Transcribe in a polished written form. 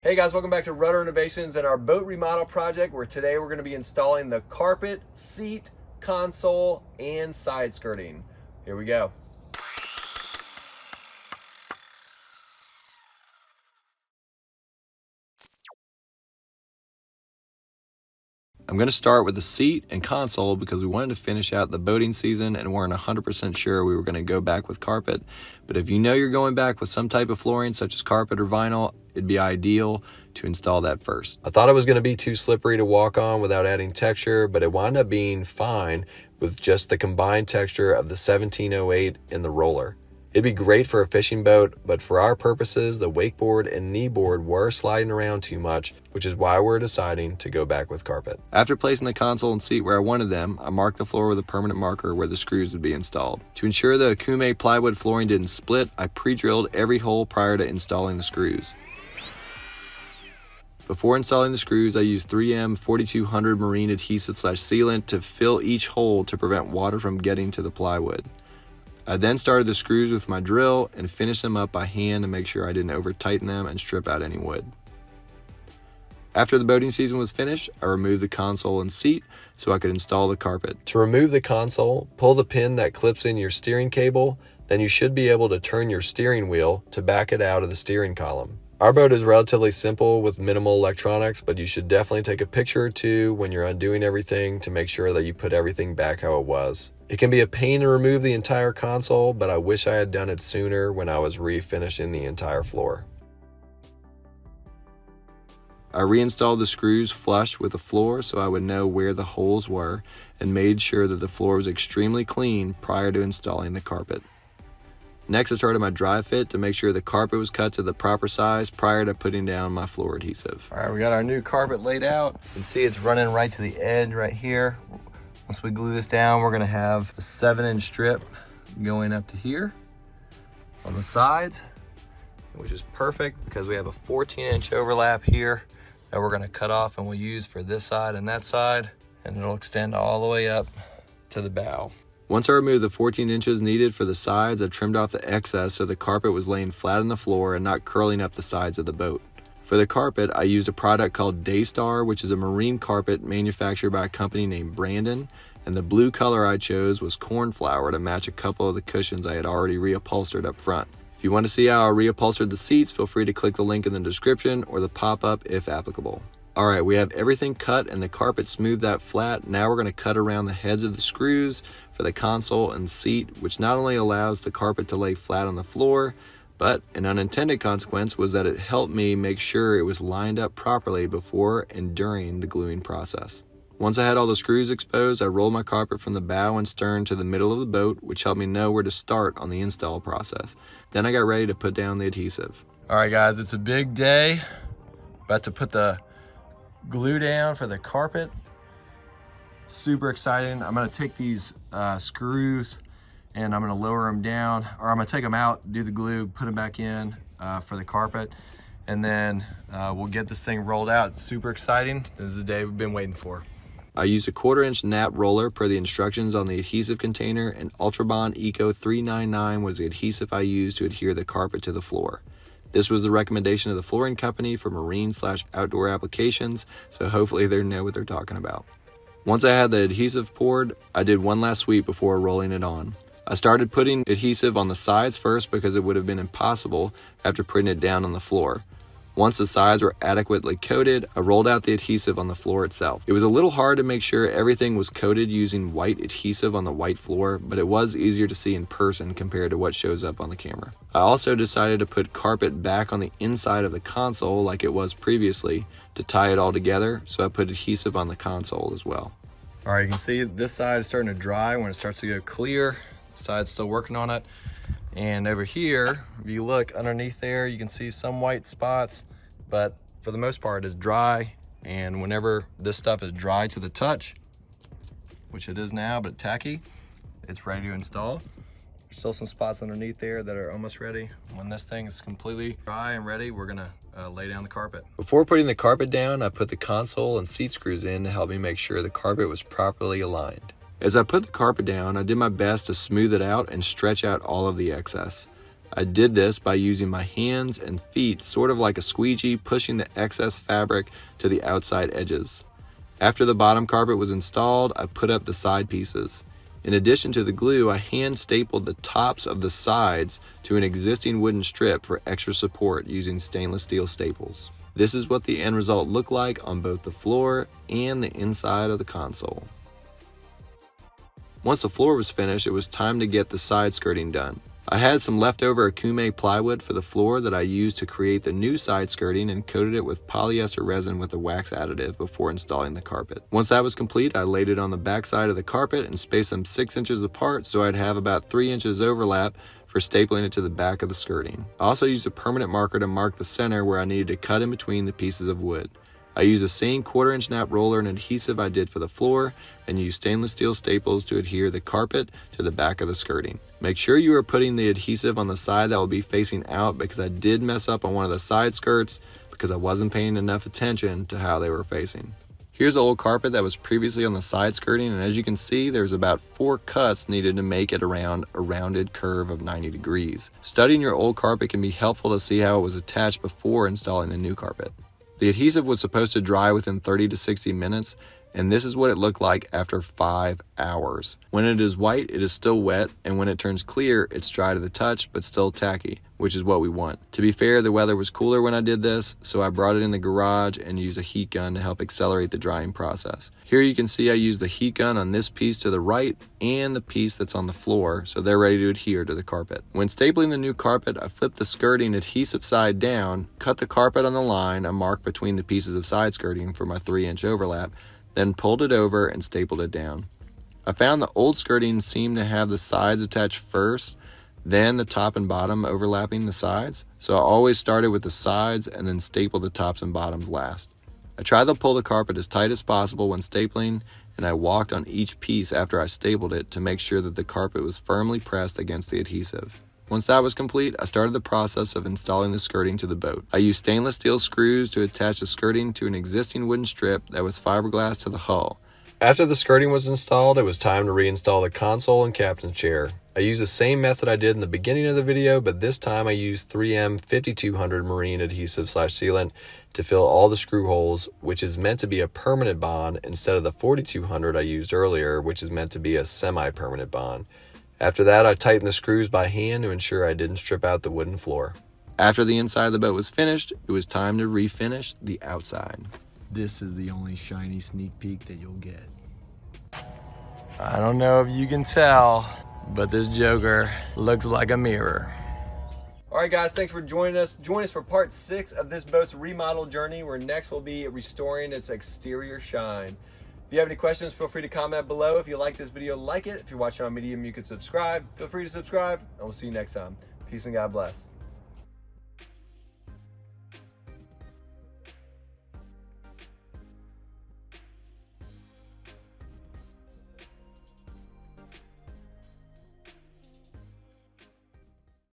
Hey guys, welcome back to Rudder Innovations and our boat remodel project, where today we're going to be installing the carpet, seat, console, and side skirting. Here we go. I'm going to start with the seat and console because we wanted to finish out the boating season and weren't 100% sure we were going to go back with carpet. But if you know you're going back with some type of flooring such as carpet or vinyl, it'd be ideal to install that first. I thought it was going to be too slippery to walk on without adding texture, but it wound up being fine with just the combined texture of the 1708 and the roller. It'd be great for a fishing boat, but for our purposes, the wakeboard and kneeboard were sliding around too much, which is why we're deciding to go back with carpet. After placing the console and seat where I wanted them, I marked the floor with a permanent marker where the screws would be installed. To ensure the Akume plywood flooring didn't split, I pre-drilled every hole prior to installing the screws. Before installing the screws, I used 3M 4200 marine adhesive/sealant to fill each hole to prevent water from getting to the plywood. I then started the screws with my drill and finished them up by hand to make sure I didn't over tighten them and strip out any wood. After the boating season was finished, I removed the console and seat so I could install the carpet. To remove the console, pull the pin that clips in your steering cable, then you should be able to turn your steering wheel to back it out of the steering column. Our boat is relatively simple with minimal electronics, but you should definitely take a picture or two when you're undoing everything to make sure that you put everything back how it was. It can be a pain to remove the entire console, but I wish I had done it sooner when I was refinishing the entire floor. I reinstalled the screws flush with the floor so I would know where the holes were and made sure that the floor was extremely clean prior to installing the carpet. Next, I started my dry fit to make sure the carpet was cut to the proper size prior to putting down my floor adhesive. All right, we got our new carpet laid out. You can see it's running right to the edge right here. Once we glue this down, we're gonna have a 7-inch strip going up to here on the sides, which is perfect because we have a 14-inch overlap here that we're gonna cut off and we'll use for this side and that side, and it'll extend all the way up to the bow. Once I removed the 14 inches needed for the sides, I trimmed off the excess so the carpet was laying flat on the floor and not curling up the sides of the boat. For the carpet, I used a product called Daystar, which is a marine carpet manufactured by a company named Brandon, and the blue color I chose was Cornflower to match a couple of the cushions I had already reupholstered up front. If you want to see how I reupholstered the seats, feel free to click the link in the description or the pop-up if applicable. Alright, we have everything cut and the carpet smoothed out flat. Now we're going to cut around the heads of the screws for the console and seat, which not only allows the carpet to lay flat on the floor, but an unintended consequence was that it helped me make sure it was lined up properly before and during the gluing process. Once I had all the screws exposed, I rolled my carpet from the bow and stern to the middle of the boat, which helped me know where to start on the install process. Then I got ready to put down the adhesive. Alright guys, it's a big day. About to put the glue down for the carpet. Super exciting. I'm going to take these screws and I'm going to lower them down, or I'm going to take them out, do the glue, put them back in for the carpet, and then we'll get this thing rolled out. It's super exciting. This is the day we've been waiting for. I used a 1/4-inch nap roller per the instructions on the adhesive container, and Ultrabond Eco 399 was the adhesive I used to adhere the carpet to the floor. This was the recommendation of the flooring company for marine/outdoor applications, so hopefully they know what they're talking about. Once I had the adhesive poured, I did one last sweep before rolling it on. I started putting adhesive on the sides first because it would have been impossible after putting it down on the floor. Once the sides were adequately coated, I rolled out the adhesive on the floor itself. It was a little hard to make sure everything was coated using white adhesive on the white floor, but it was easier to see in person compared to what shows up on the camera. I also decided to put carpet back on the inside of the console like it was previously to tie it all together, so I put adhesive on the console as well. All right, you can see this side is starting to dry. When it starts to go clear, the side's still working on it. And over here, if you look underneath there, you can see some white spots, but for the most part it's dry. And whenever this stuff is dry to the touch, which it is now, but tacky, it's ready to install. There's still some spots underneath there that are almost ready. When this thing is completely dry and ready, we're gonna lay down the carpet. Before putting the carpet down, I put the console and seat screws in to help me make sure the carpet was properly aligned. As I put the carpet down, I did my best to smooth it out and stretch out all of the excess. I did this by using my hands and feet sort of like a squeegee, pushing the excess fabric to the outside edges. After the bottom carpet was installed, I put up the side pieces. In addition to the glue, I hand stapled the tops of the sides to an existing wooden strip for extra support using stainless steel staples. This is what the end result looked like on both the floor and the inside of the console. Once the floor was finished, it was time to get the side skirting done. I had some leftover Akume plywood for the floor that I used to create the new side skirting and coated it with polyester resin with a wax additive before installing the carpet. Once that was complete, I laid it on the back side of the carpet and spaced them 6 inches apart so I'd have about 3 inches overlap for stapling it to the back of the skirting. I also used a permanent marker to mark the center where I needed to cut in between the pieces of wood. I used the same 1/4 inch nap roller and adhesive I did for the floor and used stainless steel staples to adhere the carpet to the back of the skirting. Make sure you are putting the adhesive on the side that will be facing out because I did mess up on one of the side skirts because I wasn't paying enough attention to how they were facing. Here's the old carpet that was previously on the side skirting, and as you can see, there's about 4 cuts needed to make it around a rounded curve of 90 degrees. Studying your old carpet can be helpful to see how it was attached before installing the new carpet. The adhesive was supposed to dry within 30 to 60 minutes, and this is what it looked like after 5 hours. When it is white, it is still wet, and when it turns clear, it's dry to the touch, but still tacky, which is what we want. To be fair, the weather was cooler when I did this, so I brought it in the garage and used a heat gun to help accelerate the drying process. Here you can see I used the heat gun on this piece to the right and the piece that's on the floor, so they're ready to adhere to the carpet. When stapling the new carpet, I flipped the skirting adhesive side down, cut the carpet on the line I marked between the pieces of side skirting for my 3-inch overlap, then pulled it over and stapled it down. I found the old skirting seemed to have the sides attached first, then the top and bottom overlapping the sides, so I always started with the sides and then stapled the tops and bottoms last. I tried to pull the carpet as tight as possible when stapling, and I walked on each piece after I stapled it to make sure that the carpet was firmly pressed against the adhesive. Once that was complete, I started the process of installing the skirting to the boat. I used stainless steel screws to attach the skirting to an existing wooden strip that was fiberglass to the hull. After the skirting was installed, it was time to reinstall the console and captain's chair. I used the same method I did in the beginning of the video, but this time I used 3M 5200 marine adhesive/sealant to fill all the screw holes, which is meant to be a permanent bond instead of the 4200 I used earlier, which is meant to be a semi-permanent bond. After that, I tightened the screws by hand to ensure I didn't strip out the wooden floor. After the inside of the boat was finished, it was time to refinish the outside. This is the only shiny sneak peek that you'll get. I don't know if you can tell, but this joker looks like a mirror. All right, guys, thanks for joining us. Join us for part 6 of this boat's remodel journey, where next we'll be restoring its exterior shine. If you have any questions, feel free to comment below. If you like this video, like it. If you're watching on Medium, you can subscribe. Feel free to subscribe, and we'll see you next time. Peace and God bless.